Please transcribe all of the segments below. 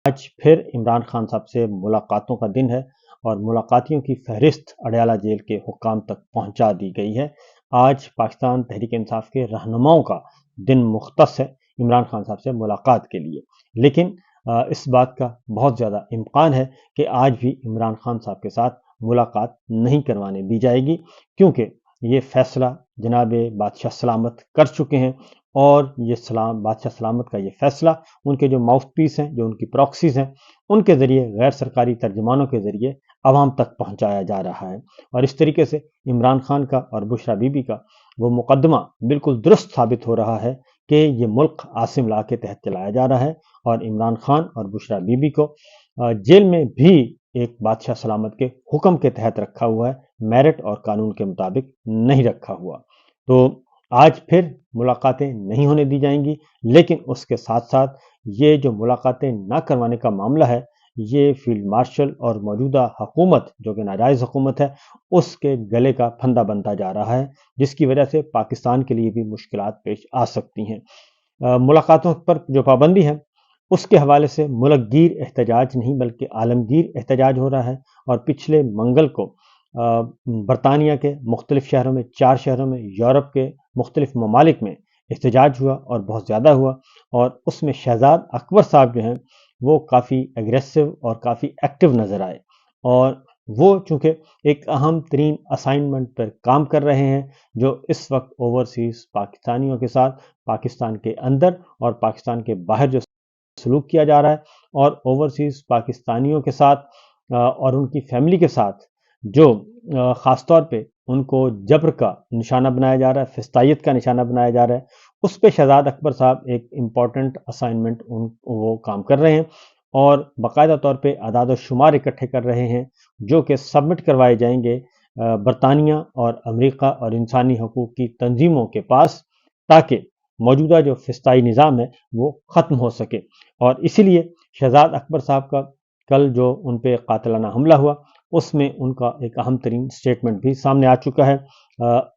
آج پھر عمران خان صاحب سے ملاقاتوں کا دن ہے اور ملاقاتیوں کی فہرست اڈیالہ جیل کے حکام تک پہنچا دی گئی ہے۔ آج پاکستان تحریک انصاف کے رہنماؤں کا دن مختص ہے عمران خان صاحب سے ملاقات کے لیے، لیکن اس بات کا بہت زیادہ امکان ہے کہ آج بھی عمران خان صاحب کے ساتھ ملاقات نہیں کروانے دی جائے گی، کیونکہ یہ فیصلہ جناب بادشاہ سلامت کر چکے ہیں، اور یہ بادشاہ سلامت کا یہ فیصلہ ان کے جو ماؤتھ پیس ہیں، جو ان کی پراکسیز ہیں، ان کے ذریعے غیر سرکاری ترجمانوں کے ذریعے عوام تک پہنچایا جا رہا ہے، اور اس طریقے سے عمران خان کا اور بشرا بی بی کا وہ مقدمہ بالکل درست ثابت ہو رہا ہے کہ یہ ملک عاصم لا کے تحت چلایا جا رہا ہے، اور عمران خان اور بشرا بی بی کو جیل میں بھی ایک بادشاہ سلامت کے حکم کے تحت رکھا ہوا ہے، میرٹ اور قانون کے مطابق نہیں رکھا ہوا۔ تو آج پھر ملاقاتیں نہیں ہونے دی جائیں گی، لیکن اس کے ساتھ ساتھ یہ جو ملاقاتیں نہ کروانے کا معاملہ ہے، یہ فیلڈ مارشل اور موجودہ حکومت جو کہ ناجائز حکومت ہے، اس کے گلے کا پھندا بنتا جا رہا ہے، جس کی وجہ سے پاکستان کے لیے بھی مشکلات پیش آ سکتی ہیں۔ ملاقاتوں پر جو پابندی ہے، اس کے حوالے سے ملک گیر احتجاج نہیں بلکہ عالمگیر احتجاج ہو رہا ہے، اور پچھلے منگل کو برطانیہ کے مختلف شہروں میں، 4 شہروں میں، یورپ کے مختلف ممالک میں احتجاج ہوا اور بہت زیادہ ہوا، اور اس میں شہزاد اکبر صاحب جو ہیں وہ کافی اگریسو اور کافی ایکٹیو نظر آئے، اور وہ چونکہ ایک اہم ترین اسائنمنٹ پر کام کر رہے ہیں، جو اس وقت اوورسیز پاکستانیوں کے ساتھ پاکستان کے اندر اور پاکستان کے باہر جو سلوک کیا جا رہا ہے، اور اوورسیز پاکستانیوں کے ساتھ اور ان کی فیملی کے ساتھ جو خاص طور پہ ان کو جبر کا نشانہ بنایا جا رہا ہے، فسطائیت کا نشانہ بنایا جا رہا ہے، اس پہ شہزاد اکبر صاحب ایک امپورٹنٹ اسائنمنٹ وہ کام کر رہے ہیں، اور باقاعدہ طور پہ اعداد و شمار اکٹھے کر رہے ہیں، جو کہ سبمٹ کروائے جائیں گے برطانیہ اور امریکہ اور انسانی حقوق کی تنظیموں کے پاس، تاکہ موجودہ جو فسطائی نظام ہے وہ ختم ہو سکے۔ اور اسی لیے شہزاد اکبر صاحب کا کل جو ان پہ قاتلانہ حملہ ہوا، اس میں ان کا ایک اہم ترین سٹیٹمنٹ بھی سامنے آ چکا ہے،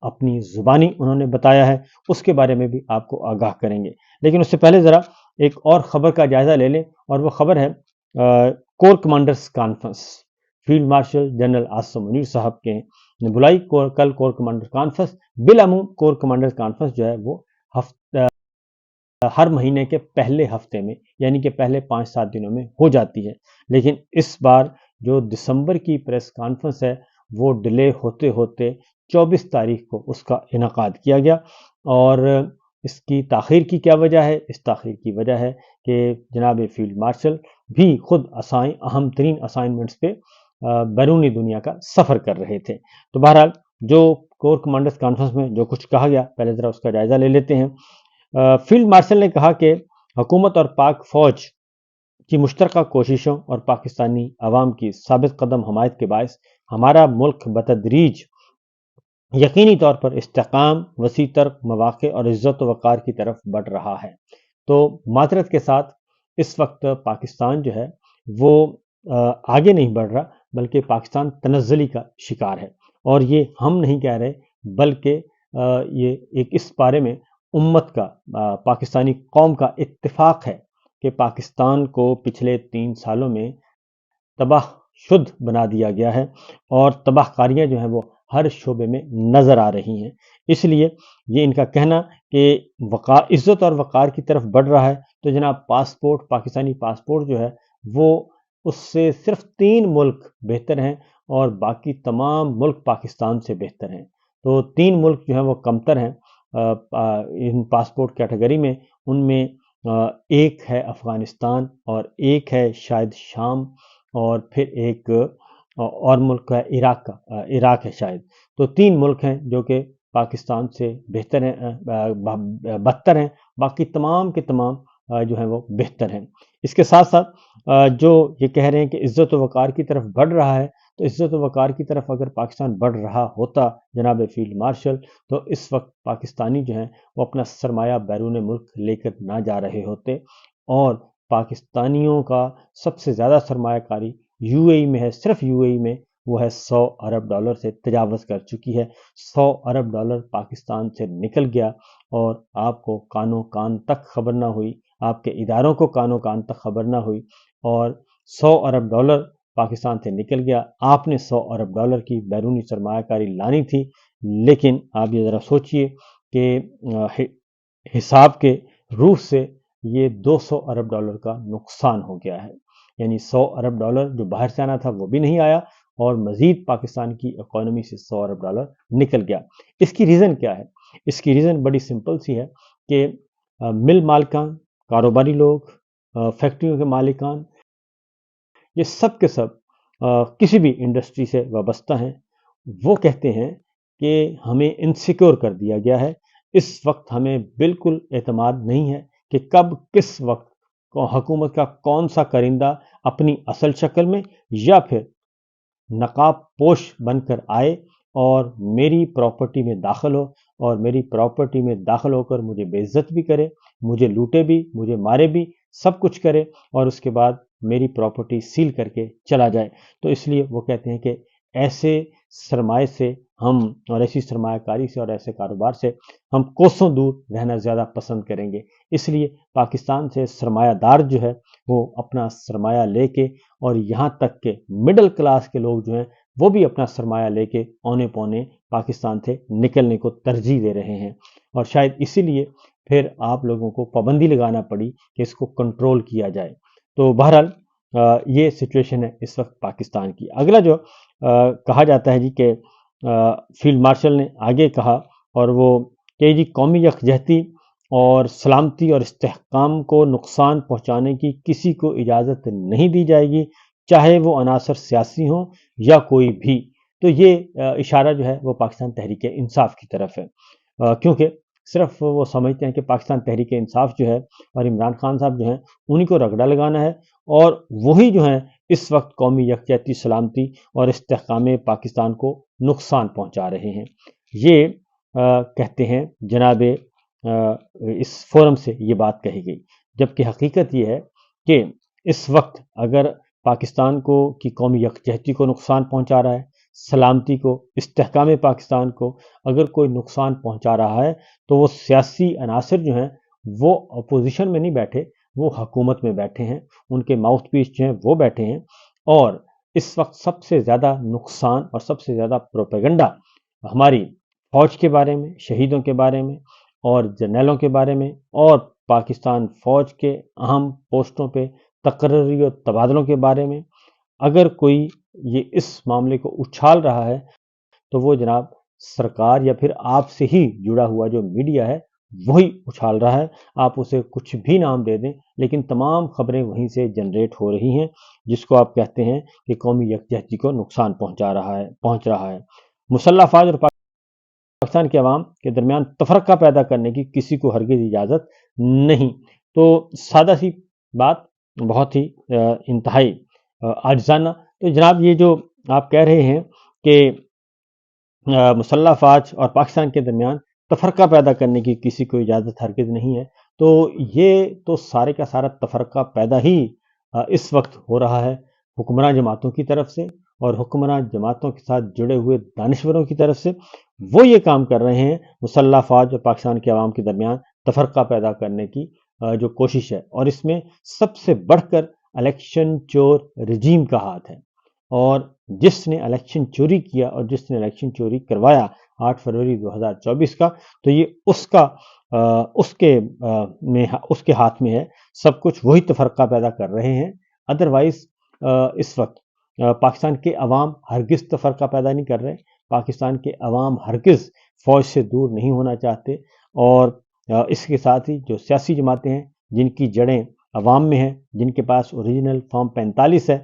اپنی زبانی انہوں نے بتایا ہے، اس کے بارے میں بھی آپ کو آگاہ کریں گے۔ لیکن اس سے پہلے ذرا ایک اور خبر کا جائزہ لے لیں، اور وہ خبر ہے corps commanders conference. Field marshal general Asim Munir صاحب کے نے بلائی کل کور کمانڈر کانفرنس۔ بالعموم کور کمانڈر کانفرنس جو ہے وہ ہر مہینے کے پہلے ہفتے میں، یعنی کہ پہلے 5-7 دنوں میں ہو جاتی ہے، لیکن اس بار جو دسمبر کی پریس کانفرنس ہے وہ ڈیلے ہوتے ہوتے 24 تاریخ کو اس کا انعقاد کیا گیا، اور اس کی تاخیر کی کیا وجہ ہے؟ اس تاخیر کی وجہ ہے کہ جناب فیلڈ مارشل بھی خود اہم ترین اسائنمنٹس پہ بیرونی دنیا کا سفر کر رہے تھے۔ تو بہرحال جو کور کمانڈرز کانفرنس میں جو کچھ کہا گیا، پہلے ذرا اس کا جائزہ لے لیتے ہیں۔ فیلڈ مارشل نے کہا کہ حکومت اور پاک فوج کی مشترکہ کوششوں اور پاکستانی عوام کی ثابت قدم حمایت کے باعث ہمارا ملک بتدریج یقینی طور پر استحکام، وسیع تر مواقع اور عزت و وقار کی طرف بڑھ رہا ہے۔ تو معذرت کے ساتھ اس وقت پاکستان جو ہے وہ آگے نہیں بڑھ رہا، بلکہ پاکستان تنزلی کا شکار ہے، اور یہ ہم نہیں کہہ رہے، بلکہ یہ ایک اس بارے میں امت کا، پاکستانی قوم کا اتفاق ہے کہ پاکستان کو پچھلے 3 سالوں میں تباہ شد بنا دیا گیا ہے، اور تباہ کاریاں جو ہیں وہ ہر شعبے میں نظر آ رہی ہیں۔ اس لیے یہ ان کا کہنا کہ عزت اور وقار کی طرف بڑھ رہا ہے، تو جناب پاسپورٹ، پاکستانی پاسپورٹ جو ہے وہ اس سے صرف 3 ملک بہتر ہیں، اور باقی تمام ملک پاکستان سے بہتر ہیں۔ تو 3 ملک جو ہیں وہ کمتر ہیں ان پاسپورٹ کیٹیگری میں، ان میں ایک ہے افغانستان، اور ایک ہے شاید شام، اور پھر ایک اور ملک ہے عراق ہے شاید۔ تو 3 ملک ہیں جو کہ پاکستان سے بہتر ہیں، بدتر ہیں، باقی تمام کے تمام جو ہیں وہ بہتر ہیں۔ اس کے ساتھ ساتھ جو یہ کہہ رہے ہیں کہ عزت و وقار کی طرف بڑھ رہا ہے، تو عزت و وقار کی طرف اگر پاکستان بڑھ رہا ہوتا جناب فیلڈ مارشل، تو اس وقت پاکستانی جو ہیں وہ اپنا سرمایہ بیرون ملک لے کر نہ جا رہے ہوتے، اور پاکستانیوں کا سب سے زیادہ سرمایہ کاری یو اے ای میں ہے، صرف یو اے ای میں وہ ہے $100 ارب سے تجاوز کر چکی ہے۔ $100 ارب پاکستان سے نکل گیا، اور آپ کو کانوں کان تک خبر نہ ہوئی، آپ کے اداروں کو کانوں کان تک خبر نہ ہوئی اور 100 ارب ڈالر پاکستان سے نکل گیا. آپ نے 100 ارب ڈالر کی بیرونی سرمایہ کاری لانی تھی، لیکن آپ یہ ذرا سوچئے کہ حساب کے روح سے یہ 200 ارب ڈالر کا نقصان ہو گیا ہے. یعنی 100 ارب ڈالر جو باہر سے آنا تھا وہ بھی نہیں آیا اور مزید پاکستان کی اکانومی سے 100 ارب ڈالر نکل گیا. اس کی ریزن کیا ہے؟ اس کی ریزن بڑی سمپل سی ہے کہ مل مالکان، کاروباری لوگ، فیکٹریوں کے مالکان، یہ سب کے سب کسی بھی انڈسٹری سے وابستہ ہیں. وہ کہتے ہیں کہ ہمیں انسیکیور کر دیا گیا ہے. اس وقت ہمیں بالکل اعتماد نہیں ہے کہ کب کس وقت حکومت کا کون سا کرندہ اپنی اصل شکل میں یا پھر نقاب پوش بن کر آئے اور میری پراپرٹی میں داخل ہو اور میری پراپرٹی میں داخل ہو کر مجھے بے عزت بھی کرے، مجھے لوٹے بھی، مجھے مارے بھی، سب کچھ کرے اور اس کے بعد میری پراپرٹی سیل کر کے چلا جائے. تو اس لیے وہ کہتے ہیں کہ ایسے سرمایہ سے ہم اور ایسی سرمایہ کاری سے اور ایسے کاروبار سے ہم کوسوں دور رہنا زیادہ پسند کریں گے. اس لیے پاکستان سے سرمایہ دار جو ہے وہ اپنا سرمایہ لے کے اور یہاں تک کہ مڈل کلاس کے لوگ جو ہیں وہ بھی اپنا سرمایہ لے کے اونے پونے پاکستان سے نکلنے کو ترجیح دے رہے ہیں. اور شاید اسی لیے پھر آپ لوگوں کو پابندی لگانا پڑی کہ اس کو کنٹرول کیا جائے. تو بہرحال یہ سچویشن ہے اس وقت پاکستان کی. اگلا جو کہا جاتا ہے جی کہ فیلڈ مارشل نے آگے کہا اور وہ کہ جی قومی یکجہتی اور سلامتی اور استحکام کو نقصان پہنچانے کی کسی کو اجازت نہیں دی جائے گی، چاہے وہ عناصر سیاسی ہوں یا کوئی بھی. تو یہ اشارہ جو ہے وہ پاکستان تحریک انصاف کی طرف ہے، کیونکہ صرف وہ سمجھتے ہیں کہ پاکستان تحریک انصاف جو ہے اور عمران خان صاحب جو ہیں انہی کو رگڑا لگانا ہے اور وہی جو ہیں اس وقت قومی یکجہتی، سلامتی اور استحکام پاکستان کو نقصان پہنچا رہے ہیں. یہ کہتے ہیں جناب اس فورم سے یہ بات کہی گئی، جبکہ حقیقت یہ ہے کہ اس وقت اگر پاکستان کو کی قومی یکجہتی کو نقصان پہنچا رہا ہے، سلامتی کو، استحکام پاکستان کو اگر کوئی نقصان پہنچا رہا ہے تو وہ سیاسی عناصر جو ہیں وہ اپوزیشن میں نہیں بیٹھے، وہ حکومت میں بیٹھے ہیں، ان کے ماؤتھ پیس جو ہیں وہ بیٹھے ہیں. اور اس وقت سب سے زیادہ نقصان اور سب سے زیادہ پروپیگنڈا ہماری فوج کے بارے میں، شہیدوں کے بارے میں اور جرنیلوں کے بارے میں اور پاکستان فوج کے اہم پوسٹوں پہ تقرری اور تبادلوں کے بارے میں اگر کوئی یہ اس معاملے کو اچھال رہا ہے تو وہ جناب سرکار یا پھر آپ سے ہی جڑا ہوا جو میڈیا ہے وہی اچھال رہا ہے. آپ اسے کچھ بھی نام دے دیں لیکن تمام خبریں وہیں سے جنریٹ ہو رہی ہیں، جس کو آپ کہتے ہیں کہ قومی یکجہتی کو نقصان پہنچ رہا ہے. مسلح افواج اور پاکستان کے عوام کے درمیان تفرقہ پیدا کرنے کی کسی کو ہرگز اجازت نہیں. تو سادہ سی بات، بہت ہی انتہائی عاجزانہ. تو جناب یہ جو آپ کہہ رہے ہیں کہ مسلح افواج اور پاکستان کے درمیان تفرقہ پیدا کرنے کی کسی کو اجازت ہرگز نہیں ہے، تو یہ تو سارے کا سارا تفرقہ پیدا ہی اس وقت ہو رہا ہے حکمراں جماعتوں کی طرف سے اور حکمراں جماعتوں کے ساتھ جڑے ہوئے دانشوروں کی طرف سے. وہ یہ کام کر رہے ہیں مسلح افواج اور پاکستان کے عوام کے درمیان تفرقہ پیدا کرنے کی جو کوشش ہے، اور اس میں سب سے بڑھ کر الیکشن چور رجیم کا ہاتھ ہے. اور جس نے الیکشن چوری کیا اور جس نے الیکشن چوری کروایا 8 فروری 2024 کا، تو یہ اس کے ہاتھ میں ہے سب کچھ. وہی تفرقہ پیدا کر رہے ہیں. ادروائز اس وقت پاکستان کے عوام ہرگز تفرقہ پیدا نہیں کر رہے. پاکستان کے عوام ہرگز فوج سے دور نہیں ہونا چاہتے، اور اس کے ساتھ ہی جو سیاسی جماعتیں ہیں جن کی جڑیں عوام میں ہیں، جن کے پاس اوریجنل فارم 45 ہے،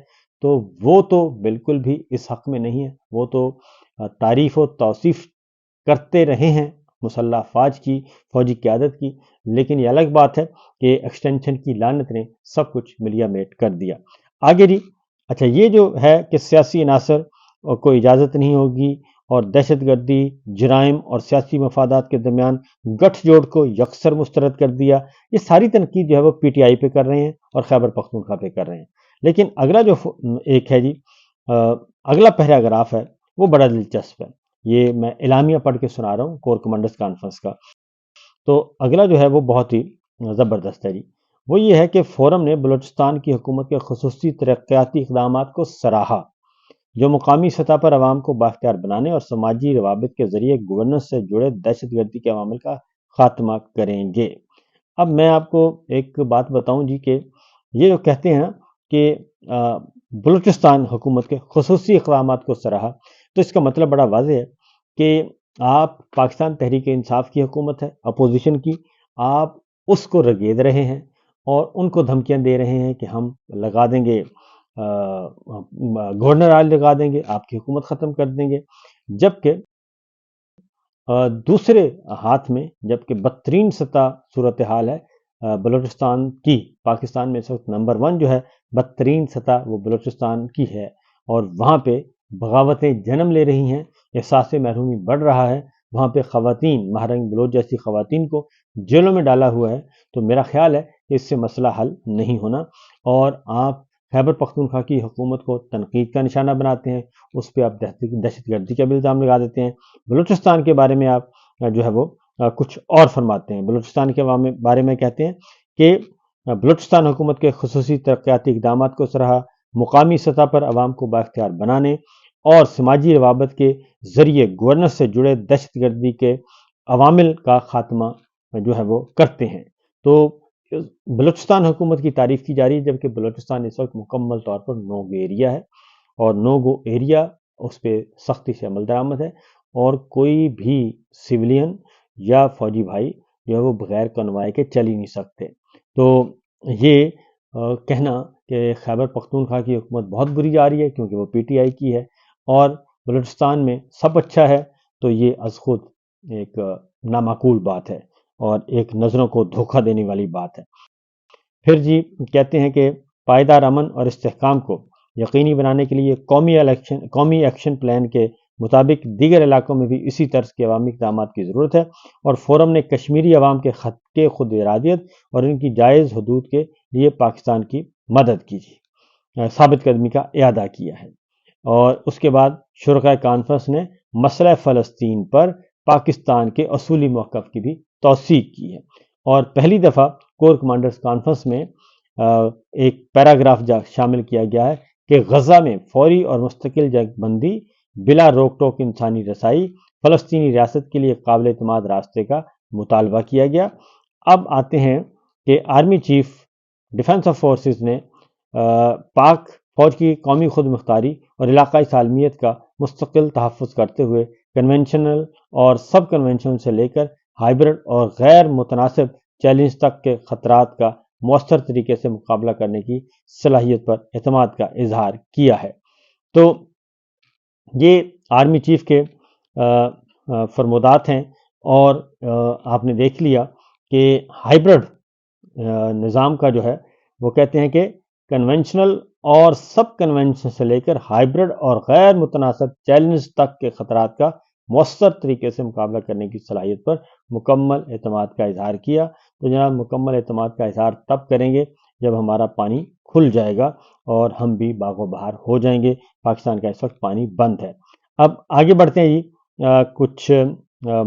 تو وہ تو بالکل بھی اس حق میں نہیں ہے. وہ تو تعریف و توصیف کرتے رہے ہیں مسلح افواج کی، فوجی قیادت کی، لیکن یہ الگ بات ہے کہ ایکسٹینشن کی لعنت نے سب کچھ ملیا میٹ کر دیا. آگے جی، اچھا یہ جو ہے کہ سیاسی عناصر کو اجازت نہیں ہوگی اور دہشت گردی، جرائم اور سیاسی مفادات کے درمیان گٹھ جوڑ کو یکسر مسترد کر دیا. یہ ساری تنقید جو ہے وہ پی ٹی آئی پہ کر رہے ہیں اور خیبر پختونخوا پہ کر رہے ہیں. لیکن اگلا جو ایک ہے جی، اگلا پیراگراف ہے وہ بڑا دلچسپ ہے. یہ میں اعلامیہ پڑھ کے سنا رہا ہوں کور کمانڈرز کانفرنس کا. تو اگلا جو ہے وہ بہت ہی زبردست ہے جی. وہ یہ ہے کہ فورم نے بلوچستان کی حکومت کے خصوصی ترقیاتی اقدامات کو سراہا جو مقامی سطح پر عوام کو بااختیار بنانے اور سماجی روابط کے ذریعے گورننس سے جڑے دہشت گردی کے عوامل کا خاتمہ کریں گے۔ اب میں آپ کو ایک بات بتاؤں جی کہ یہ جو کہتے ہیں کہ بلوچستان حکومت کے خصوصی اقدامات کو سراہا، تو اس کا مطلب بڑا واضح ہے کہ آپ پاکستان تحریک انصاف کی حکومت ہے، اپوزیشن کی، آپ اس کو رگید رہے ہیں اور ان کو دھمکیاں دے رہے ہیں کہ ہم لگا دیں گے، گورنر آج لگا دیں گے، آپ کی حکومت ختم کر دیں گے، جبکہ دوسرے ہاتھ میں جبکہ بدترین سطح صورتحال ہے بلوچستان کی، پاکستان میں اس وقت نمبر 1 جو ہے بدترین سطح وہ بلوچستان کی ہے، اور وہاں پہ بغاوتیں جنم لے رہی ہیں، احساس محرومی بڑھ رہا ہے، وہاں پہ خواتین، مہرنگ بلوچ جیسی خواتین کو جیلوں میں ڈالا ہوا ہے۔ تو میرا خیال ہے کہ اس سے مسئلہ حل نہیں ہونا، اور آپ خیبر پختونخوا کی حکومت کو تنقید کا نشانہ بناتے ہیں، اس پہ آپ دہشت گردی کا بھی الزام لگا دیتے ہیں۔ بلوچستان کے بارے میں آپ جو ہے وہ کچھ اور فرماتے ہیں۔ بلوچستان کے بارے میں کہتے ہیں کہ بلوچستان حکومت کے خصوصی ترقیاتی اقدامات کو سراہا، مقامی سطح پر عوام کو بااختیار بنانے اور سماجی روابط کے ذریعے گورننس سے جڑے دہشت گردی کے عوامل کا خاتمہ جو ہے وہ کرتے ہیں۔ تو بلوچستان حکومت کی تعریف کی جا رہی ہے، جبکہ بلوچستان اس وقت مکمل طور پر نو گو ایریا ہے، اور نو گو ایریا اس پہ سختی سے عمل درآمد ہے، اور کوئی بھی سویلین یا فوجی بھائی جو ہے وہ بغیر کنوائے کے چل ہی نہیں سکتے۔ تو یہ کہنا کہ خیبر پختونخوا کی حکومت بہت بری جا رہی ہے کیونکہ وہ پی ٹی آئی کی ہے اور بلوچستان میں سب اچھا ہے، تو یہ از خود ایک نامعقول بات ہے اور ایک نظروں کو دھوکہ دینے والی بات ہے۔ پھر جی کہتے ہیں کہ پائیدار امن اور استحکام کو یقینی بنانے کے لیے قومی ایکشن پلان کے مطابق دیگر علاقوں میں بھی اسی طرز کے عوامی اقدامات کی ضرورت ہے، اور فورم نے کشمیری عوام کے خط کے خود ارادیت اور ان کی جائز حدود کے لیے پاکستان کی مدد کی، ثابت قدمی کا اعادہ کیا ہے۔ اور اس کے بعد شرکاء کانفرنس نے مسئلہ فلسطین پر پاکستان کے اصولی موقف کی بھی توثیق کی ہے، اور پہلی دفعہ کور کمانڈرز کانفرنس میں ایک پیراگراف شامل کیا گیا ہے کہ غزہ میں فوری اور مستقل جنگ بندی، بلا روک ٹوک انسانی رسائی، فلسطینی ریاست کے لیے قابل اعتماد راستے کا مطالبہ کیا گیا۔ اب آتے ہیں کہ army chief defence of forces نے پاک فوج کی قومی خود مختاری اور علاقائی سالمیت کا مستقل تحفظ کرتے ہوئے کنونشنل اور سب کنونشنل سے لے کر ہائبرڈ اور غیر متناسب چیلنج تک کے خطرات کا مؤثر طریقے سے مقابلہ کرنے کی صلاحیت پر اعتماد کا اظہار کیا ہے۔ تو یہ آرمی چیف کے فرمودات ہیں، اور آپ نے دیکھ لیا کہ ہائبرڈ نظام کا جو ہے وہ کہتے ہیں کہ کنونشنل اور سب کنونشنل سے لے کر ہائبرڈ اور غیر متناسب چیلنج تک کے خطرات کا مؤثر طریقے سے مقابلہ کرنے کی صلاحیت پر مکمل اعتماد کا اظہار کیا۔ تو جناب مکمل اعتماد کا اظہار تب کریں گے جب ہمارا پانی کھل جائے گا اور ہم بھی باغ و بہار ہو جائیں گے۔ پاکستان کا اس وقت پانی بند ہے۔ اب آگے بڑھتے ہیں جی، کچھ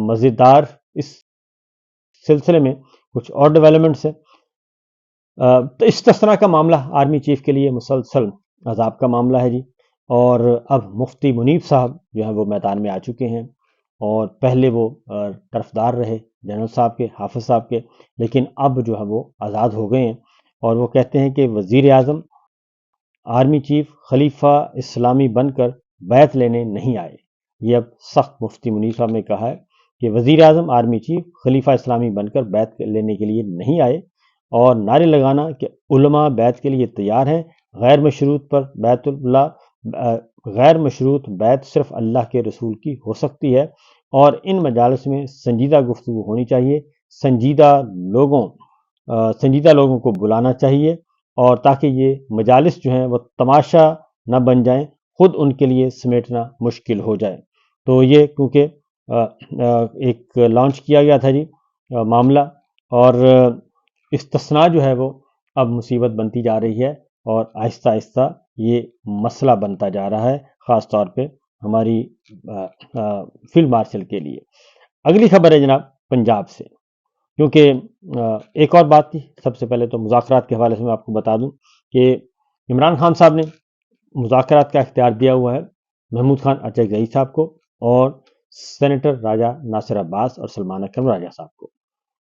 مزیدار اس سلسلے میں کچھ اور ڈیولپمنٹس ہیں۔ تو استثناء کا معاملہ آرمی چیف کے لیے مسلسل عذاب کا معاملہ ہے جی، اور اب مفتی منیب صاحب جو ہیں وہ میدان میں آ چکے ہیں، اور پہلے وہ طرفدار رہے جنرل صاحب کے، حافظ صاحب کے، لیکن اب جو ہے وہ آزاد ہو گئے ہیں، اور وہ کہتے ہیں کہ وزیر اعظم آرمی چیف خلیفہ اسلامی بن کر بیعت لینے نہیں آئے۔ یہ اب سخت مفتی منیب صاحب نے کہا ہے کہ وزیر اعظم آرمی چیف خلیفہ اسلامی بن کر بیعت لینے کے لیے نہیں آئے، اور نعرے لگانا کہ علماء بیعت کے لیے تیار ہیں، غیر مشروط بیعت صرف اللہ کے رسول کی ہو سکتی ہے، اور ان مجالس میں سنجیدہ گفتگو ہونی چاہیے، سنجیدہ لوگوں کو بلانا چاہیے، اور تاکہ یہ مجالس جو ہیں وہ تماشا نہ بن جائیں، خود ان کے لیے سمیٹنا مشکل ہو جائے۔ تو یہ کیونکہ ایک لانچ کیا گیا تھا جی معاملہ، اور استثناء جو ہے وہ اب مصیبت بنتی جا رہی ہے، اور آہستہ آہستہ یہ مسئلہ بنتا جا رہا ہے، خاص طور پہ ہماری فیلڈ مارشل کے لیے۔ اگلی خبر ہے جناب پنجاب سے، کیونکہ ایک اور بات تھی، سب سے پہلے تو مذاکرات کے حوالے سے میں آپ کو بتا دوں کہ عمران خان صاحب نے مذاکرات کا اختیار دیا ہوا ہے محمود خان اچکزئی صاحب کو اور سینیٹر راجہ ناصر عباس اور سلمان اکرم راجہ صاحب کو،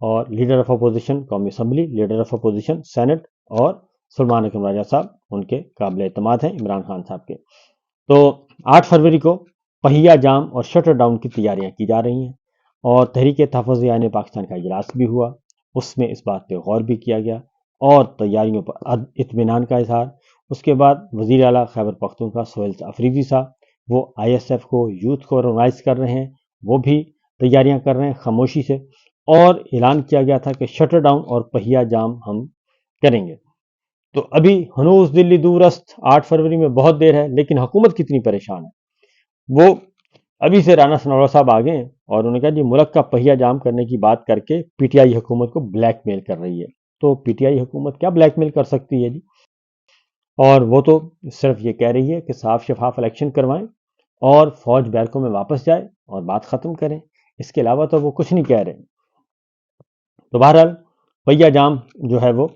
اور لیڈر آف اپوزیشن قومی assembly, leader of opposition senate اور سلمان اکرم راجہ صاحب ان کے قابل اعتماد ہیں عمران خان صاحب کے۔ تو 8 فروری کو پہیا جام اور شٹر ڈاؤن کی تیاریاں کی جا رہی ہیں، اور تحریک تحفظ عیان پاکستان کا اجلاس بھی ہوا، اس میں اس بات پہ غور بھی کیا گیا اور تیاریوں پر اطمینان کا اظہار۔ اس کے بعد وزیر اعلیٰ خیبر پختونخوا سہیل افریدی صاحب وہ آئی ایس ایف کو، یوتھ کو آرگنائز کر رہے ہیں، وہ بھی تیاریاں کر رہے ہیں خاموشی سے، اور اعلان کیا گیا تھا کہ شٹر ڈاؤن اور پہیا جام ہم کریں گے۔ تو ابھی ہنوز دلی دور است، 8 فروری میں بہت دیر ہے، لیکن حکومت کتنی پریشان ہے۔ وہ ابھی سے رانا سنورا صاحب آ گئے ہیں اور انہوں نے کہا جی ملک کا پہیا جام کرنے کی بات کر کے پی ٹی آئی حکومت کو بلیک میل کر رہی ہے۔ تو پی ٹی آئی حکومت کیا بلیک میل کر سکتی ہے جی؟ اور وہ تو صرف یہ کہہ رہی ہے کہ صاف شفاف الیکشن کروائیں اور فوج بیرکوں میں واپس جائے اور بات ختم کریں، اس کے علاوہ تو وہ کچھ نہیں کہہ رہے۔ تو بہرحال پہیا جام جو ہے وہ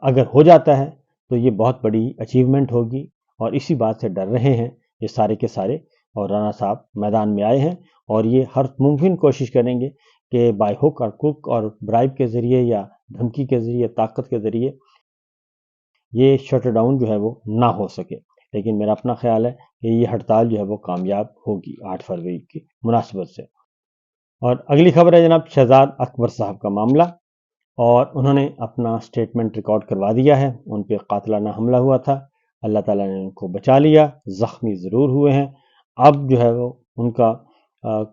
اگر ہو جاتا ہے تو یہ بہت بڑی اچیومنٹ ہوگی، اور اسی بات سے ڈر رہے ہیں یہ سارے کے سارے، اور رانا صاحب میدان میں آئے ہیں اور یہ ہر ممکن کوشش کریں گے کہ بائی ہک اور کک اور برائب کے ذریعے یا دھمکی کے ذریعے، طاقت کے ذریعے یہ شٹ ڈاؤن جو ہے وہ نہ ہو سکے۔ لیکن میرا اپنا خیال ہے کہ یہ ہڑتال جو ہے وہ کامیاب ہوگی 8 فروری کی مناسبت سے۔ اور اگلی خبر ہے جناب شہزاد اکبر صاحب کا معاملہ، اور انہوں نے اپنا سٹیٹمنٹ ریکارڈ کروا دیا ہے۔ ان پہ قاتلانہ حملہ ہوا تھا، اللہ تعالیٰ نے ان کو بچا لیا، زخمی ضرور ہوئے ہیں۔ اب جو ہے وہ ان کا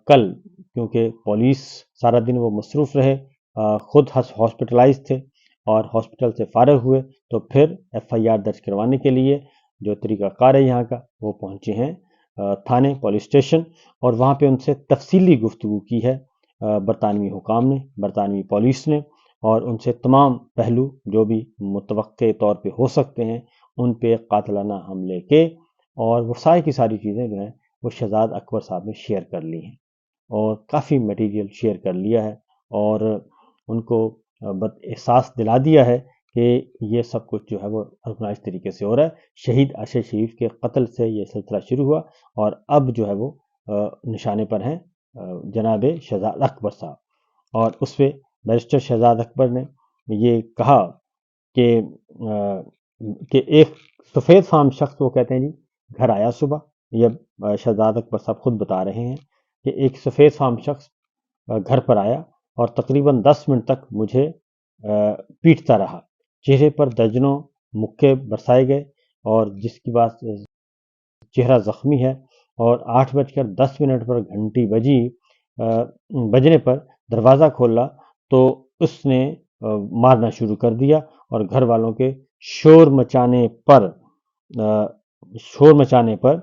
کل، کیونکہ پولیس سارا دن وہ مصروف رہے، خود ہاسپٹلائز تھے اور ہاسپٹل سے فارغ ہوئے، تو پھر ایف آئی آر درج کروانے کے لیے جو طریقہ کار ہے یہاں کا، وہ پہنچے ہیں تھانے پولیس اسٹیشن، اور وہاں پہ ان سے تفصیلی گفتگو کی ہے برطانوی حکام نے، برطانوی پولیس نے، اور ان سے تمام پہلو جو بھی متوقع طور پہ ہو سکتے ہیں ان پہ قاتلانہ حملے کے، اور وہ ساری کی ساری چیزیں جو ہیں وہ شہزاد اکبر صاحب نے شیئر کر لی ہیں، اور کافی میٹیریل شیئر کر لیا ہے، اور ان کو احساس دلا دیا ہے کہ یہ سب کچھ جو ہے وہ آرگنائز طریقے سے ہو رہا ہے۔ شہید ارشد شریف کے قتل سے یہ سلسلہ شروع ہوا، اور اب جو ہے وہ نشانے پر ہیں جناب شہزاد اکبر صاحب، اور اس پہ بیرسٹر شہزاد اکبر نے یہ کہا کہ ایک سفید فام شخص، وہ کہتے ہیں جی گھر آیا صبح، یہ شہزاد اکبر صاحب خود بتا رہے ہیں کہ ایک سفید فام شخص گھر پر آیا اور تقریباً 10 منٹ تک مجھے پیٹتا رہا، چہرے پر درجنوں مکے برسائے گئے، اور جس کی بات چہرہ زخمی ہے، اور 8:10 پر گھنٹی بجنے پر دروازہ کھولا تو اس نے مارنا شروع کر دیا، اور گھر والوں کے شور مچانے پر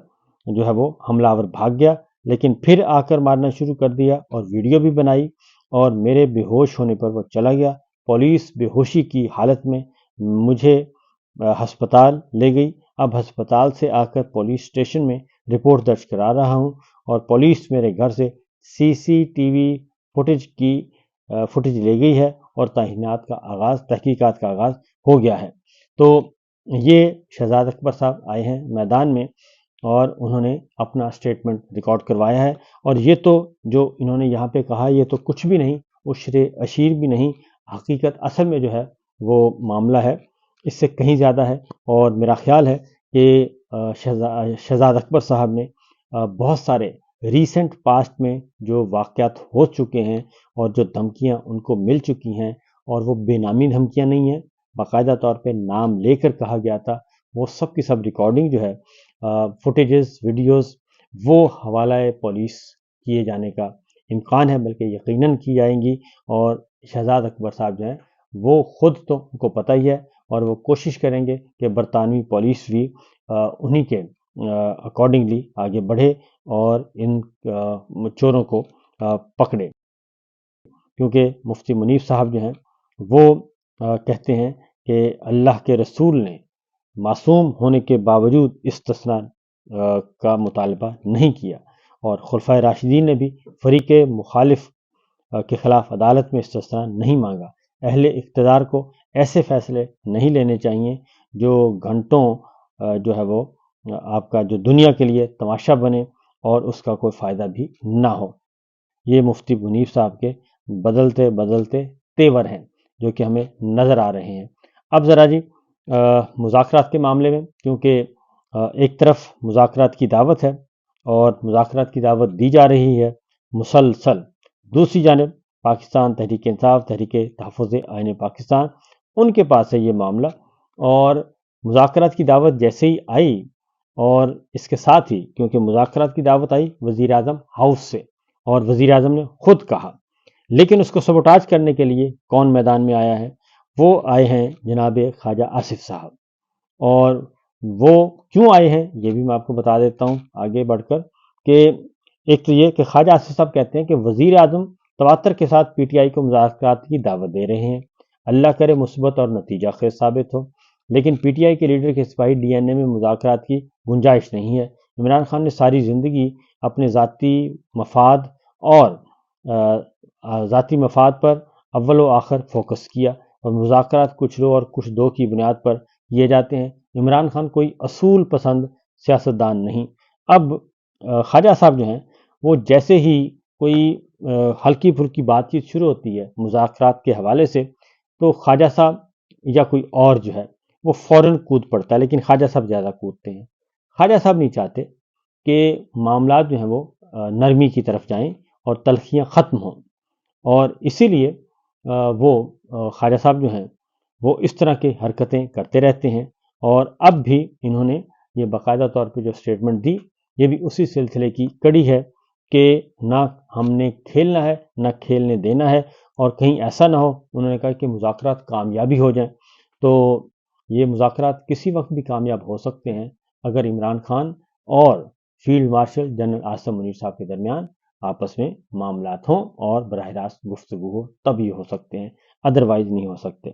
جو ہے وہ حملہ آور بھاگ گیا، لیکن پھر آ کر مارنا شروع کر دیا، اور ویڈیو بھی بنائی، اور میرے بے ہوش ہونے پر وہ چلا گیا۔ پولیس بے ہوشی کی حالت میں مجھے ہسپتال لے گئی، اب ہسپتال سے آ کر پولیس اسٹیشن میں رپورٹ درج کرا رہا ہوں، اور پولیس میرے گھر سے سی سی ٹی وی فوٹیج لے گئی ہے، اور تحقیقات کا آغاز ہو گیا ہے۔ تو یہ شہزاد اکبر صاحب آئے ہیں میدان میں، اور انہوں نے اپنا سٹیٹمنٹ ریکارڈ کروایا ہے، اور یہ تو جو انہوں نے یہاں پہ کہا یہ تو کچھ بھی نہیں، عشر اشیر بھی نہیں، حقیقت اصل میں جو ہے وہ معاملہ ہے اس سے کہیں زیادہ ہے۔ اور میرا خیال ہے کہ شہزاد اکبر صاحب نے بہت سارے ریسنٹ پاسٹ میں جو واقعات ہو چکے ہیں اور جو دھمکیاں ان کو مل چکی ہیں، اور وہ بے نامی دھمکیاں نہیں ہیں، باقاعدہ طور پہ نام لے کر کہا گیا تھا، وہ سب کی سب ریکارڈنگ جو ہے، فوٹیجز، ویڈیوز، وہ حوالہ پولیس کیے جانے کا امکان ہے، بلکہ یقیناً کی جائیں گی۔ اور شہزاد اکبر صاحب جو ہیں وہ خود تو ان کو پتہ ہی ہے، اور وہ کوشش کریں گے کہ برطانوی پولیس بھی انہی کے اکارڈنگلی آگے بڑھے اور ان چوروں کو پکڑے، کیونکہ مفتی منیف صاحب جو ہیں وہ کہتے ہیں کہ اللہ کے رسول نے معصوم ہونے کے باوجود استثناء کا مطالبہ نہیں کیا، اور خلفائے راشدین نے بھی فریق مخالف کے خلاف عدالت میں استثنا نہیں مانگا۔ اہل اقتدار کو ایسے فیصلے نہیں لینے چاہیے جو گھنٹوں جو ہے وہ آپ کا جو دنیا کے لیے تماشا بنے اور اس کا کوئی فائدہ بھی نہ ہو۔ یہ مفتی منیب صاحب کے بدلتے بدلتے تیور ہیں جو کہ ہمیں نظر آ رہے ہیں۔ اب ذرا جی مذاکرات کے معاملے میں، کیونکہ ایک طرف مذاکرات کی دعوت ہے اور مذاکرات کی دعوت دی جا رہی ہے مسلسل، دوسری جانب پاکستان تحریک انصاف، تحریک تحفظ آئین پاکستان، ان کے پاس ہے یہ معاملہ، اور مذاکرات کی دعوت جیسے ہی آئی، اور اس کے ساتھ ہی کیونکہ مذاکرات کی دعوت آئی وزیر اعظم ہاؤس سے، اور وزیر اعظم نے خود کہا، لیکن اس کو سبوٹاج کرنے کے لیے کون میدان میں آیا ہے؟ وہ آئے ہیں جناب خواجہ آصف صاحب۔ اور وہ کیوں آئے ہیں یہ بھی میں آپ کو بتا دیتا ہوں آگے بڑھ کر، کہ ایک تو یہ کہ خواجہ آصف صاحب کہتے ہیں کہ وزیر اعظم تواتر کے ساتھ پی ٹی آئی کو مذاکرات کی دعوت دے رہے ہیں، اللہ کرے مثبت اور نتیجہ خیز ثابت ہو، لیکن پی ٹی آئی کے لیڈر کے سپاہی ڈی این اے میں مذاکرات کی گنجائش نہیں ہے۔ عمران خان نے ساری زندگی اپنے ذاتی مفاد پر اول و آخر فوکس کیا، اور مذاکرات کچھ رو اور کچھ دو کی بنیاد پر کیے جاتے ہیں۔ عمران خان کوئی اصول پسند سیاستدان نہیں۔ اب خواجہ صاحب جو ہیں وہ جیسے ہی کوئی ہلکی پھلکی بات چیت شروع ہوتی ہے مذاکرات کے حوالے سے، تو خواجہ صاحب یا کوئی اور جو ہے وہ فوراً کود پڑتا ہے، لیکن خواجہ صاحب زیادہ کودتے ہیں۔ خواجہ صاحب نہیں چاہتے کہ معاملات جو ہیں وہ نرمی کی طرف جائیں اور تلخیاں ختم ہوں، اور اسی لیے وہ خواجہ صاحب جو ہیں وہ اس طرح کی حرکتیں کرتے رہتے ہیں، اور اب بھی انہوں نے یہ باقاعدہ طور پہ جو سٹیٹمنٹ دی، یہ بھی اسی سلسلے کی کڑی ہے کہ نہ ہم نے کھیلنا ہے نہ کھیلنے دینا ہے، اور کہیں ایسا نہ ہو، انہوں نے کہا کہ مذاکرات کامیابی ہو جائیں، تو یہ مذاکرات کسی وقت بھی کامیاب ہو سکتے ہیں اگر عمران خان اور field marshal general Asim Munir صاحب کے درمیان آپس میں معاملات ہوں اور براہ راست گفتگو ہو، تب یہ ہو سکتے ہیں، ادروائز نہیں ہو سکتے۔